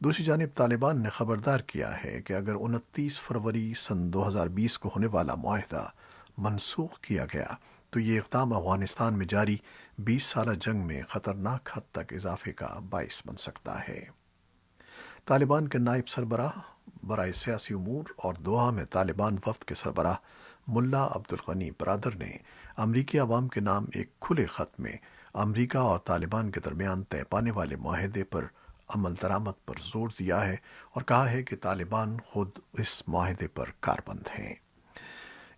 دوسری جانب طالبان نے خبردار کیا ہے کہ اگر 29 فروری سن 2020 کو ہونے والا معاہدہ منسوخ کیا گیا تو یہ اقدام افغانستان میں جاری 20 سالہ جنگ میں خطرناک حد تک اضافے کا باعث بن سکتا ہے۔ طالبان کے نائب سربراہ برائے سیاسی امور اور دوحہ میں طالبان وفد کے سربراہ ملا عبدالغنی برادر نے امریکی عوام کے نام ایک کھلے خط میں امریکہ اور طالبان کے درمیان طے پانے والے معاہدے پر عمل درآمد پر زور دیا ہے اور کہا ہے کہ طالبان خود اس معاہدے پر کاربند ہیں۔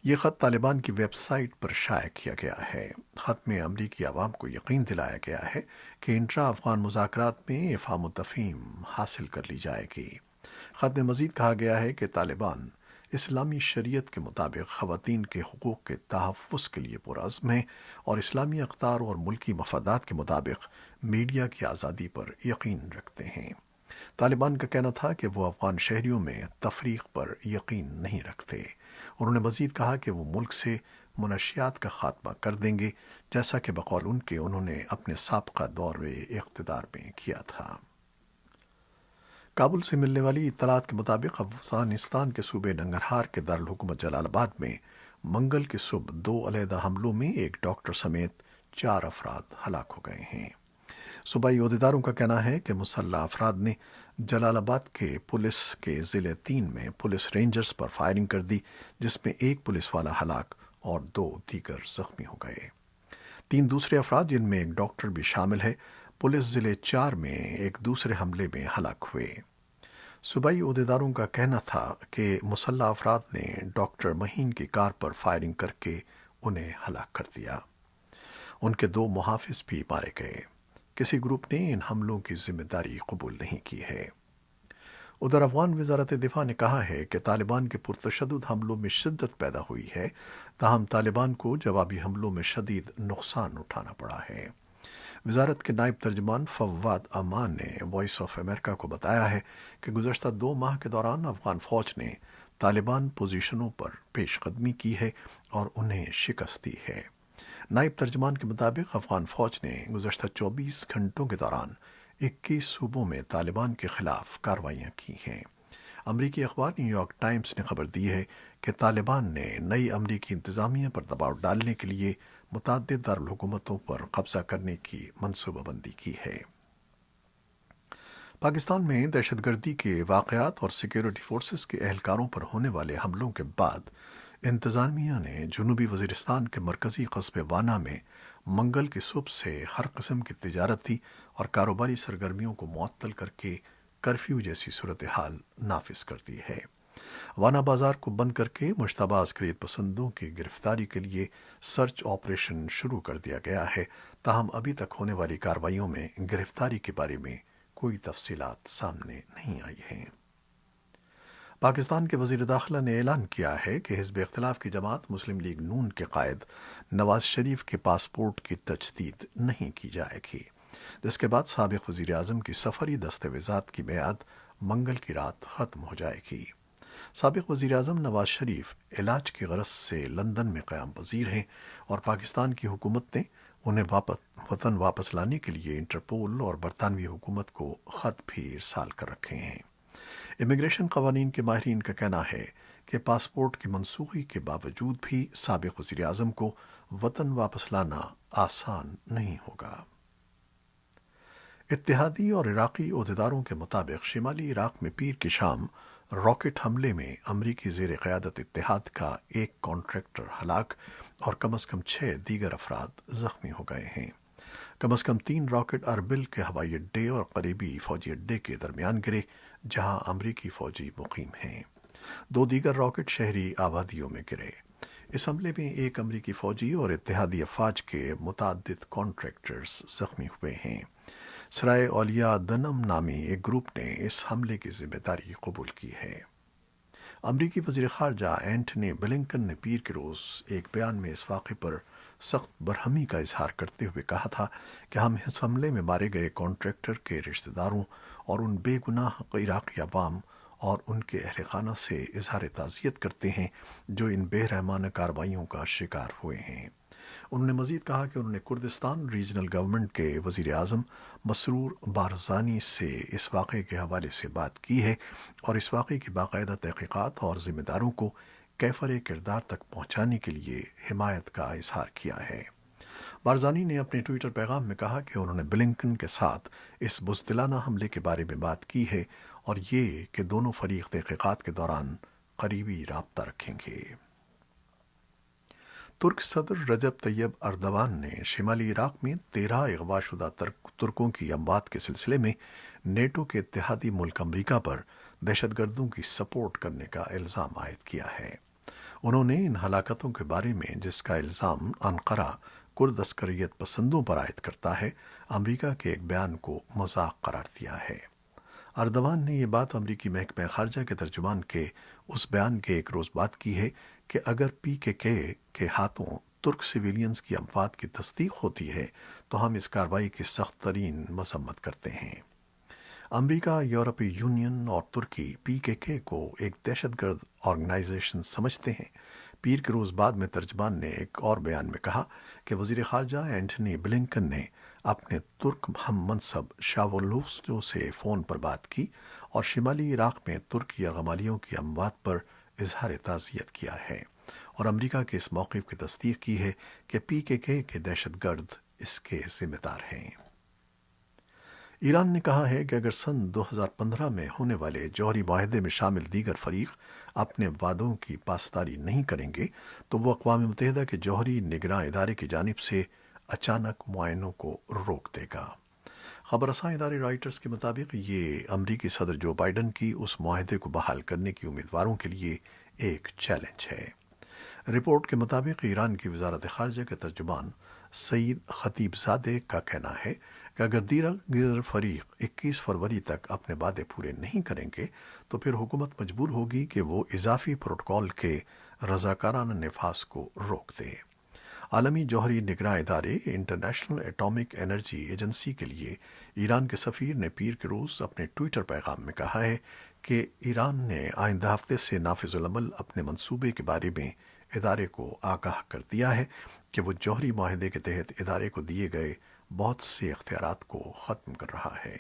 یہ خط طالبان کی ویب سائٹ پر شائع کیا گیا ہے۔ خط میں امریکی عوام کو یقین دلایا گیا ہے کہ انٹرا افغان مذاکرات میں افہام و تفہیم حاصل کر لی جائے گی۔ خط میں مزید کہا گیا ہے کہ طالبان اسلامی شریعت کے مطابق خواتین کے حقوق کے تحفظ کے لیے پرعزم ہیں اور اسلامی اقدار اور ملکی مفادات کے مطابق میڈیا کی آزادی پر یقین رکھتے ہیں۔ طالبان کا کہنا تھا کہ وہ افغان شہریوں میں تفریق پر یقین نہیں رکھتے۔ انہوں نے مزید کہا کہ وہ ملک سے منشیات کا خاتمہ کر دیں گے، جیسا کہ بقول ان کے انہوں نے اپنے سابقہ دور اقتدار میں کیا تھا۔ کابل سے ملنے والی اطلاعات کے مطابق افغانستان کے صوبے ننگرہار کے دارالحکومت جلال آباد میں منگل کی صبح 2 علیحدہ حملوں میں ایک ڈاکٹر سمیت 4 افراد ہلاک ہو گئے ہیں۔ صوبائی عہدیداروں کا کہنا ہے کہ مسلح افراد نے جلال آباد کے پولیس کے ضلع 3 میں پولیس رینجرز پر فائرنگ کر دی، جس میں ایک پولیس والا ہلاک اور 2 دیگر زخمی ہو گئے۔ 3 دوسرے افراد جن میں ایک ڈاکٹر بھی شامل ہے پولیس ضلع 4 میں ایک دوسرے حملے میں ہلاک ہوئے۔ صوبائی عہدیداروں کا کہنا تھا کہ مسلح افراد نے ڈاکٹر مہین کی کار پر فائرنگ کر کے انہیں ہلاک کر دیا۔ ان کے 2 محافظ بھی مارے گئے۔ کسی گروپ نے ان حملوں کی ذمہ داری قبول نہیں کی ہے۔ ادھر افغان وزارت دفاع نے کہا ہے کہ طالبان کے پرتشدد حملوں میں شدت پیدا ہوئی ہے، تاہم طالبان کو جوابی حملوں میں شدید نقصان اٹھانا پڑا ہے۔ وزارت کے نائب ترجمان فواد امان نے وائس آف امریکہ کو بتایا ہے کہ گزشتہ 2 ماہ کے دوران افغان فوج نے طالبان پوزیشنوں پر پیش قدمی کی ہے اور انہیں شکست دی ہے۔ نائب ترجمان کے مطابق افغان فوج نے گزشتہ 24 گھنٹوں کے دوران 21 صوبوں میں طالبان کے خلاف کارروائیاں کی ہیں۔ امریکی اخبار نیو یارک ٹائمز نے خبر دی ہے کہ طالبان نے نئی امریکی انتظامیہ پر دباؤ ڈالنے کے لیے متعدد دارالحکومتوں پر قبضہ کرنے کی منصوبہ بندی کی ہے۔ پاکستان میں دہشت گردی کے واقعات اور سیکیورٹی فورسز کے اہلکاروں پر ہونے والے حملوں کے بعد انتظامیہ نے جنوبی وزیرستان کے مرکزی قصبے وانا میں منگل کی صبح سے ہر قسم کی تجارتی اور کاروباری سرگرمیوں کو معطل کر کے کرفیو جیسی صورتحال نافذ کر دی ہے۔ وانا بازار کو بند کر کے مشتبہ عسکریت پسندوں کی گرفتاری کے لیے سرچ آپریشن شروع کر دیا گیا ہے، تاہم ابھی تک ہونے والی کارروائیوں میں گرفتاری کے بارے میں کوئی تفصیلات سامنے نہیں آئی ہیں۔ پاکستان کے وزیر داخلہ نے اعلان کیا ہے کہ حزب اختلاف کی جماعت مسلم لیگ نون کے قائد نواز شریف کے پاسپورٹ کی تجدید نہیں کی جائے گی، جس کے بعد سابق وزیر اعظم کی سفری دستاویزات کی میعاد منگل کی رات ختم ہو جائے گی۔ سابق وزیر اعظم نواز شریف علاج کی غرض سے لندن میں قیام پذیر ہیں اور پاکستان کی حکومت نے انہیں وطن واپس لانے کے لیے انٹرپول اور برطانوی حکومت کو خط بھی ارسال کر رکھے ہیں۔ امیگریشن قوانین کے ماہرین کا کہنا ہے کہ پاسپورٹ کی منسوخی کے باوجود بھی سابق وزیر اعظم کو وطن واپس لانا آسان نہیں ہوگا۔ اتحادی اور عراقی عہدیداروں کے مطابق شمالی عراق میں پیر کی شام راکٹ حملے میں امریکی زیر قیادت اتحاد کا ایک کانٹریکٹر ہلاک اور کم از کم 6 دیگر افراد زخمی ہو گئے ہیں۔ کم از کم 3 راکٹ اربل کے ہوائی اڈے اور قریبی فوجی اڈے کے درمیان گرے، جہاں امریکی فوجی مقیم ہیں۔ 2 دیگر راکٹ شہری آبادیوں میں گرے۔ اس حملے میں ایک امریکی فوجی اور اتحادی افواج کے متعدد کانٹریکٹرز زخمی ہوئے ہیں۔ سرائے اولیاء دنم نامی ایک گروپ نے اس حملے کی ذمہ داری قبول کی ہے۔ امریکی وزیر خارجہ اینٹنی بلنکن نے پیر کے روز ایک بیان میں اس واقعے پر سخت برہمی کا اظہار کرتے ہوئے کہا تھا کہ ہم اس حملے میں مارے گئے کانٹریکٹر کے رشتہ داروں اور ان بے گناہ عراقی عوام اور ان کے اہل خانہ سے اظہار تعزیت کرتے ہیں جو ان بے رحمانہ کارروائیوں کا شکار ہوئے ہیں۔ انہوں نے مزید کہا کہ انہوں نے کردستان ریجنل گورنمنٹ کے وزیر اعظم مسرور بارزانی سے اس واقعے کے حوالے سے بات کی ہے اور اس واقعے کی باقاعدہ تحقیقات اور ذمہ داروں کو کیفر کردار تک پہنچانے کے لیے حمایت کا اظہار کیا ہے۔ بارزانی نے اپنے ٹویٹر پیغام میں کہا کہ انہوں نے بلنکن کے ساتھ اس بزدلانہ حملے کے بارے میں بات کی ہے اور یہ کہ دونوں فریق تحقیقات کے دوران قریبی رابطہ رکھیں گے۔ ترک صدر رجب طیب اردوان نے شمالی عراق میں 13 اغوا شدہ ترکوں کی اموات کے سلسلے میں نیٹو کے اتحادی ملک امریکہ پر دہشت گردوں کی سپورٹ کرنے کا الزام عائد کیا ہے۔ انہوں نے ان ہلاکتوں کے بارے میں، جس کا الزام انقرہ کرد عسکریت پسندوں پر عائد کرتا ہے، امریکہ کے ایک بیان کو مذاق قرار دیا ہے۔ اردوان نے یہ بات امریکی محکمہ خارجہ کے ترجمان کے اس بیان کے ایک روز بعد کی ہے کہ اگر PKK کے ہاتھوں ترک سویلینز کی اموات کی تصدیق ہوتی ہے تو ہم اس کارروائی کی سخت ترین مذمت کرتے ہیں۔ امریکہ، یورپی یونین اور ترکی PKK کو ایک دہشت گرد آرگنائزیشن سمجھتے ہیں۔ پیر کے روز بعد میں ترجمان نے ایک اور بیان میں کہا کہ وزیر خارجہ اینٹنی بلنکن نے اپنے ترک ہم منصب شاولوسو سے فون پر بات کی اور شمالی عراق میں ترکی یرغمالیوں کی اموات پر اظہار تعزیت کیا ہے اور امریکہ کے اس موقف کی تصدیق کی ہے کہ PKK کے دہشت گرد اس کے ذمہ دار ہیں۔ ایران نے کہا ہے کہ اگر سن 2015 میں ہونے والے جوہری معاہدے میں شامل دیگر فریق اپنے وعدوں کی پاسداری نہیں کریں گے تو وہ اقوام متحدہ کے جوہری نگراں ادارے کی جانب سے اچانک معائنوں کو روک دے گا۔ خبر رساں ادارے رائٹرز کے مطابق یہ امریکی صدر جو بائیڈن کی اس معاہدے کو بحال کرنے کی امیدواروں کے لیے ایک چیلنج ہے۔ رپورٹ کے مطابق ایران کی وزارت خارجہ کے ترجمان سعید خطیب زادے کا کہنا ہے کہ اگر دیگر فریق 21 فروری تک اپنے وعدے پورے نہیں کریں گے تو پھر حکومت مجبور ہوگی کہ وہ اضافی پروٹوکول کے رضاکارانہ نفاذ کو روک دے۔ عالمی جوہری نگراں ادارے انٹرنیشنل ایٹامک انرجی ایجنسی کے لیے ایران کے سفیر نے پیر کے روز اپنے ٹویٹر پیغام میں کہا ہے کہ ایران نے آئندہ ہفتے سے نافذ العمل اپنے منصوبے کے بارے میں ادارے کو آگاہ کر دیا ہے کہ وہ جوہری معاہدے کے تحت ادارے کو دیے گئے بہت سے اختیارات کو ختم کر رہا ہے۔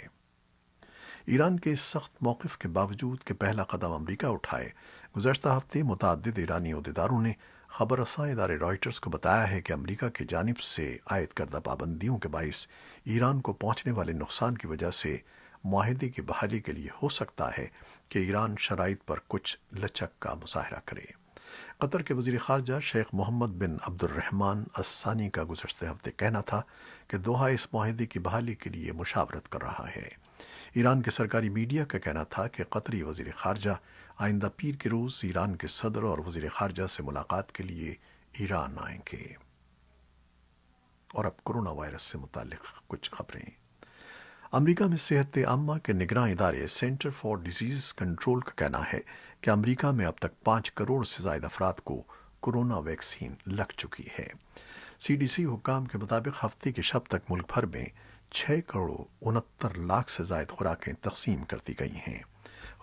ایران کے اس سخت موقف کے باوجود کہ پہلا قدم امریکہ اٹھائے، گزشتہ ہفتے متعدد ایرانی عہدیداروں نے خبر رساں ادارے رائٹرز کو بتایا ہے کہ امریکہ کی جانب سے عائد کردہ پابندیوں کے باعث ایران کو پہنچنے والے نقصان کی وجہ سے معاہدے کی بحالی کے لیے ہو سکتا ہے کہ ایران شرائط پر کچھ لچک کا مظاہرہ کرے۔ قطر کے وزیر خارجہ شیخ محمد بن عبد الرحمن الثانی کا گزشتہ ہفتے کہنا تھا کہ دوحہ اس معاہدے کی بحالی کے لیے مشاورت کر رہا ہے۔ ایران کے سرکاری میڈیا کا کہنا تھا کہ قطری وزیر خارجہ آئندہ پیر کے روز ایران کے صدر اور وزیر خارجہ سے ملاقات کے لیے ایران آئیں گے۔ اور اب کورونا وائرس سے متعلق کچھ خبریں۔ امریکہ میں صحت عامہ کے نگراں ادارے سینٹر فار ڈیزیز کنٹرول کا کہنا ہے کہ امریکہ میں اب تک 5 کروڑ سے زائد افراد کو کورونا ویکسین لگ چکی ہے۔ CDC حکام کے مطابق ہفتے کی شب تک ملک بھر میں 6 کروڑ 69 لاکھ سے زائد خوراکیں تقسیم کر دی گئی ہیں۔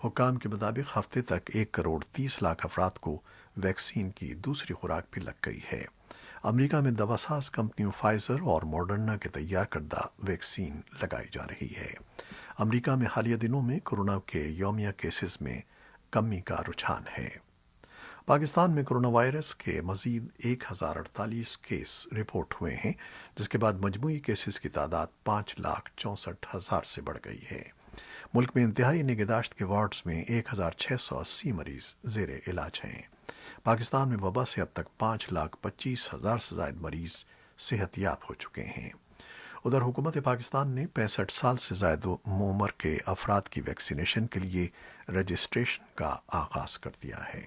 حکام کے مطابق ہفتے تک 1 کروڑ 30 لاکھ افراد کو ویکسین کی دوسری خوراک بھی لگ گئی ہے۔ امریکہ میں دواساز کمپنیوں فائزر اور ماڈرنا کے تیار کردہ ویکسین لگائی جا رہی ہے۔ امریکہ میں حالیہ دنوں میں کورونا کے یومیہ کیسز میں کمی کا رجحان ہے۔ پاکستان میں کورونا وائرس کے مزید 1048 کیس رپورٹ ہوئے ہیں، جس کے بعد مجموعی کیسز کی تعداد 5,64,000 سے بڑھ گئی ہے۔ ملک میں انتہائی نگہداشت کے وارڈز میں 1,680 مریض زیر علاج ہیں۔ پاکستان میں وبا سے اب تک 5,25,000 سے زائد مریض صحت یاب ہو چکے ہیں۔ ادھر حکومت پاکستان نے 65 سال سے زائد عمر کے افراد کی ویکسینیشن کے لیے رجسٹریشن کا آغاز کر دیا ہے۔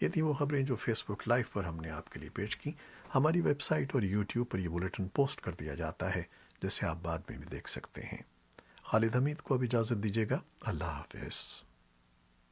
یہ تھیں وہ خبریں جو فیس بک لائیو پر ہم نے آپ کے لیے پیش کی۔ ہماری ویب سائٹ اور یوٹیوب پر یہ بلیٹن پوسٹ کر دیا جاتا ہے، جسے آپ بعد میں بھی دیکھ سکتے ہیں۔ خالد حمید کو اب اجازت دیجیے گا۔ اللہ حافظ۔